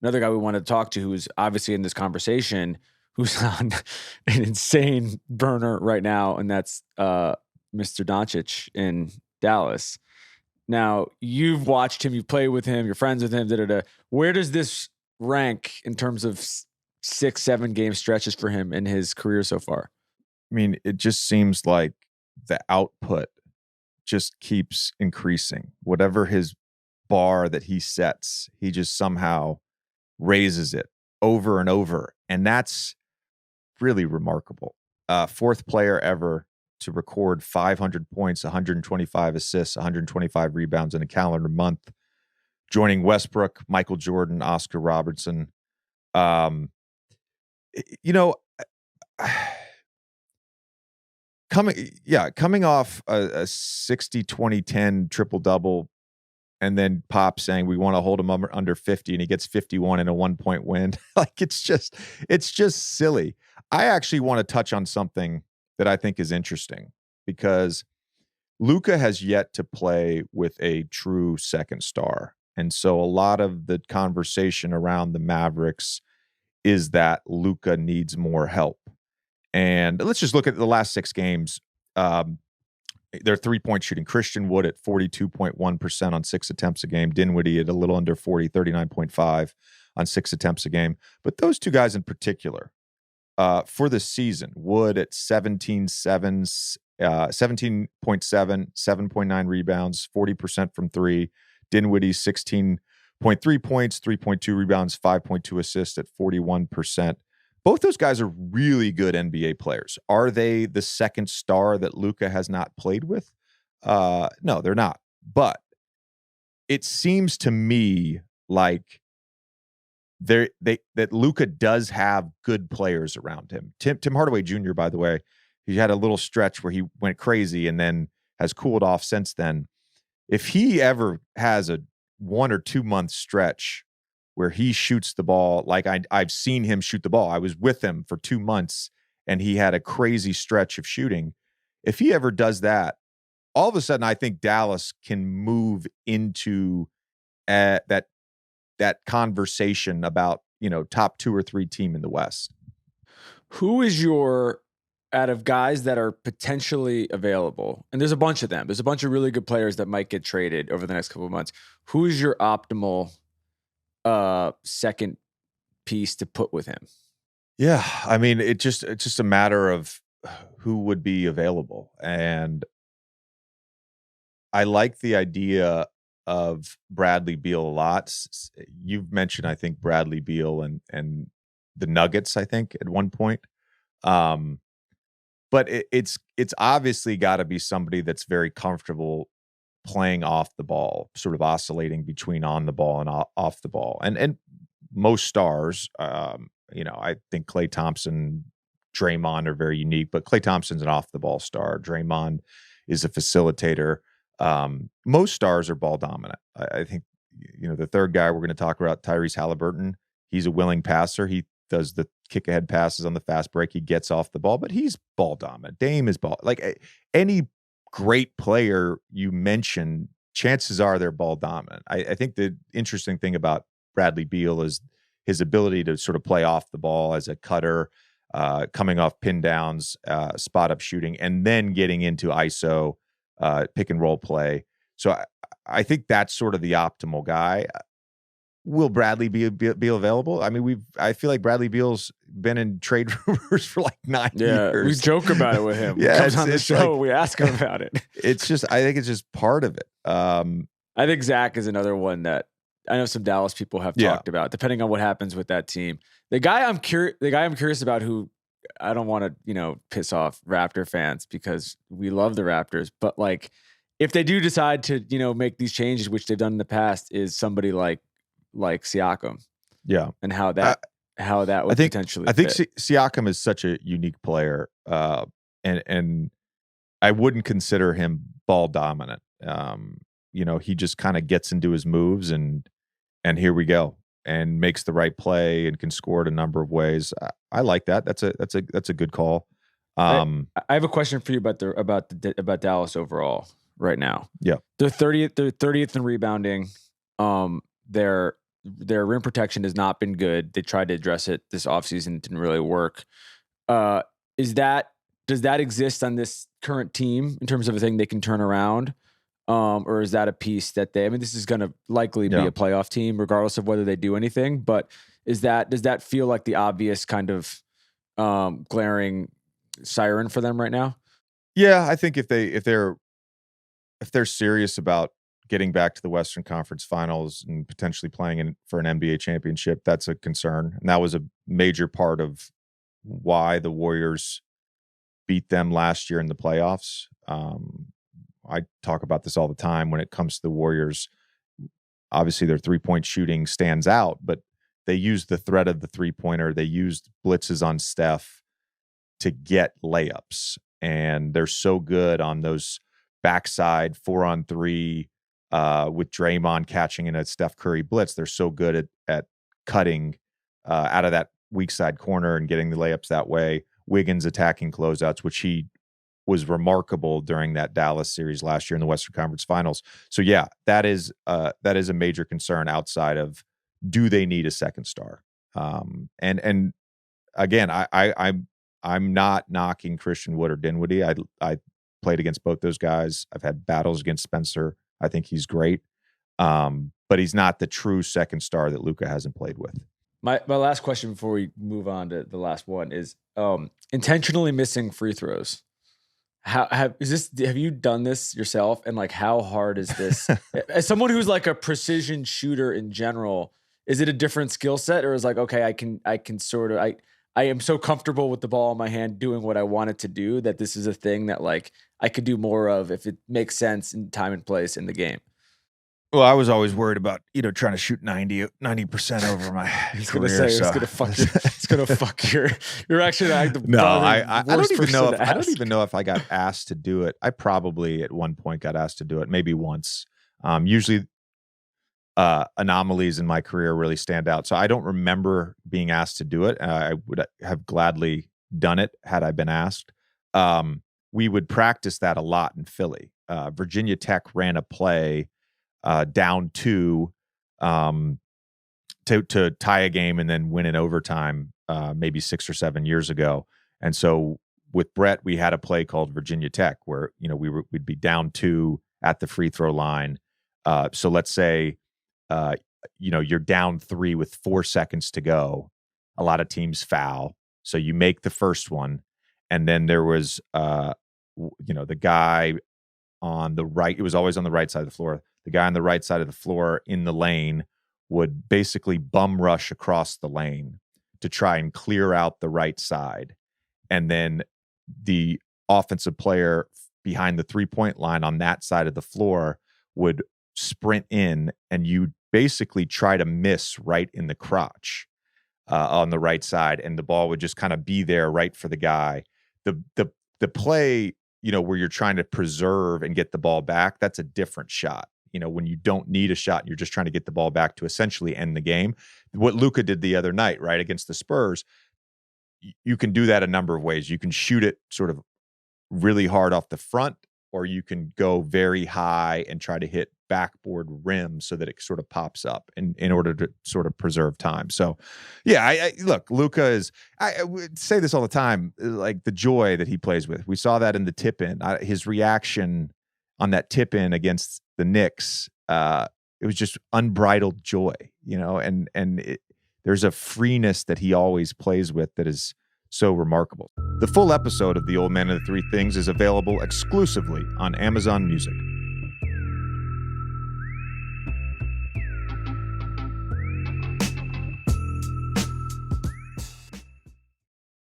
another guy we wanted to talk to, who's obviously in this conversation, who's on an insane burner right now, and that's Mr. Doncic in Dallas. Now, you've watched him, you've played with him, you're friends with him. Where does this rank in terms of 6-7 game stretches for him in his career so far? I mean, it just seems like the output just keeps increasing. Whatever his bar that he sets, he just somehow raises it over and over. And that's really remarkable. Fourth player ever to record 500 points, 125 assists, 125 rebounds in a calendar month, joining Westbrook, Michael Jordan, Oscar Robertson. Coming off a 60-20-10 triple-double, and then Pop saying we want to hold him under 50, and he gets 51 in a 1-point win. Like, it's just silly. I actually want to touch on something that I think is interesting, because Luka has yet to play with a true second star. And so a lot of the conversation around the Mavericks is that Luka needs more help. And let's just look at the last 6 games. Their 3-point shooting. Christian Wood at 42.1% on 6 attempts a game. Dinwiddie at a little under 40, 39.5 on 6 attempts a game. But those two guys in particular, for the season, Wood at 17.7, 7.9 rebounds, 40% from 3. Dinwiddie 16.3 points, 3.2 rebounds, 5.2 assists at 41%. Both those guys are really good NBA players. Are they the second star that Luka has not played with? No, they're not. But it seems to me like that Luka does have good players around him. Tim Hardaway Jr., by the way, he had a little stretch where he went crazy and then has cooled off since then. If he ever has a 1 or 2 month stretch where he shoots the ball like I've seen him shoot the ball. I was with him for 2 months and he had a crazy stretch of shooting. If he ever does that, all of a sudden I think Dallas can move into that conversation about, top 2 or 3 team in the West. Who is your, out of guys that are potentially available, and there's a bunch of them, there's a bunch of really good players that might get traded over the next couple of months. Who is your optimal second piece to put with him? Yeah, I mean, it's just a matter of who would be available, and I like the idea of Bradley Beal a lot. You've mentioned, I think, Bradley Beal and the Nuggets, I think, at one point. But it's obviously got to be somebody that's very comfortable playing off the ball, sort of oscillating between on the ball and off the ball. And most stars, I think Klay Thompson, Draymond are very unique, but Klay Thompson's an off the ball star. Draymond is a facilitator. Most stars are ball dominant. I think, the third guy we're going to talk about, Tyrese Halliburton, he's a willing passer. He does the kick ahead passes on the fast break. He gets off the ball, but he's ball dominant. Dame is ball. Like any great player you mention, chances are they're ball dominant. I think the interesting thing about Bradley Beal is his ability to sort of play off the ball as a cutter, coming off pin downs, spot up shooting, and then getting into ISO, pick and roll play. So I think that's sort of the optimal guy. Will Bradley be available? I mean, I feel like Bradley Beal's been in trade rumors for like 9 years. We joke about it with him. Yeah, he comes on the show, like, we ask him about it. I think it's just part of it. I think Zach is another one that I know some Dallas people have talked about, depending on what happens with that team. The guy I'm curious about, who I don't want to, piss off Raptor fans because we love the Raptors, but like if they do decide to, make these changes, which they've done in the past, is somebody like Siakam. Yeah. And how that would potentially I think fit. Siakam is such a unique player. And I wouldn't consider him ball dominant. He just kind of gets into his moves and here we go, and makes the right play and can score it a number of ways. I like that. That's a good call. I have a question for you about Dallas overall right now. Yeah. They're 30th in rebounding. They're their rim protection has not been good. They tried to address it this offseason. It didn't really work. Does that exist on this current team in terms of a thing they can turn around? Or is that a piece that this is going to likely be a playoff team regardless of whether they do anything, but does that feel like the obvious kind of glaring siren for them right now? Yeah, I think if they're serious about getting back to the Western Conference Finals and potentially playing for an NBA championship, that's a concern. And that was a major part of why the Warriors beat them last year in the playoffs. I talk about this all the time when it comes to the Warriors. Obviously, their three-point shooting stands out, but they used the threat of the three-pointer. They used blitzes on Steph to get layups, and they're so good on those backside 4-on-3 with Draymond catching in a Steph Curry blitz. They're so good at cutting out of that weak side corner and getting the layups that way. Wiggins attacking closeouts, which he was remarkable during that Dallas series last year in the Western Conference Finals. So yeah, that is a major concern outside of, do they need a second star? And again, I'm not knocking Christian Wood or Dinwiddie. I played against both those guys. I've had battles against Spencer. I think he's great. But he's not the true second star that Luka hasn't played with. My last question before we move on to the last one is intentionally missing free throws. Have you done this yourself? And like, how hard is this? As someone who's like a precision shooter in general, is it a different skill set, or is like, okay, I can sort of, I am so comfortable with the ball in my hand doing what I want it to do that this is a thing that like I could do more of if it makes sense in time and place in the game. Well, I was always worried about, trying to shoot 90% over my career. It's gonna fuck your. You're actually like the I don't even know if I don't even know if I got asked to do it. I probably at one point got asked to do it, maybe once. Usually, anomalies in my career really stand out, so I don't remember being asked to do it. I would have gladly done it had I been asked. We would practice that a lot in Philly. Virginia Tech ran a play. Down 2 to tie a game and then win in overtime, maybe 6 or 7 years ago. And so with Brett, we had a play called Virginia Tech where, we'd be down 2 at the free throw line. So let's say, you're down 3 with 4 seconds to go. A lot of teams foul. So you make the first one. And then there was, the guy on the right, it was always on the right side of the floor. The guy on the right side of the floor in the lane would basically bum rush across the lane to try and clear out the right side. And then the offensive player behind the 3-point line on that side of the floor would sprint in, and you basically try to miss right in the crotch on the right side. And the ball would just kind of be there right for the guy. The play, where you're trying to preserve and get the ball back, that's a different shot. When you don't need a shot, you're just trying to get the ball back to essentially end the game. What Luka did the other night, right, against the Spurs, you can do that a number of ways. You can shoot it sort of really hard off the front, or you can go very high and try to hit backboard rim so that it sort of pops up in order to sort of preserve time. So, yeah, I look, Luka is, I would say this all the time, like the joy that he plays with. We saw that in the tip-in. His reaction on that tip-in against the Knicks, it was just unbridled joy, and there's a freeness that he always plays with that is so remarkable. The full episode of The Old Man and the Three Things is available exclusively on Amazon Music.